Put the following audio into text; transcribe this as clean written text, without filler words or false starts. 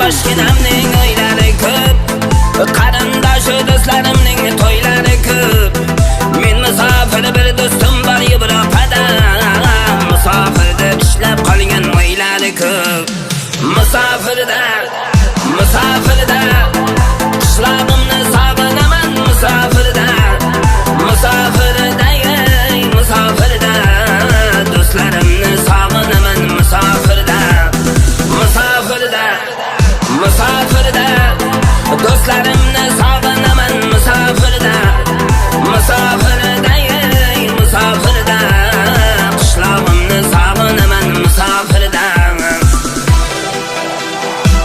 Toshkenamning o'ylari ko'p, qarindosh do'stlarimning to'ylari ko'p. Men musofir bir do'stim bor Yevropada, musofirda ishlab qolgan o'ylari ko'p. Musofirda qishlog'imni sog'inaman musofirda, musofirda do'stlarimni sog'inaman musofirda, musofirda do'stlarim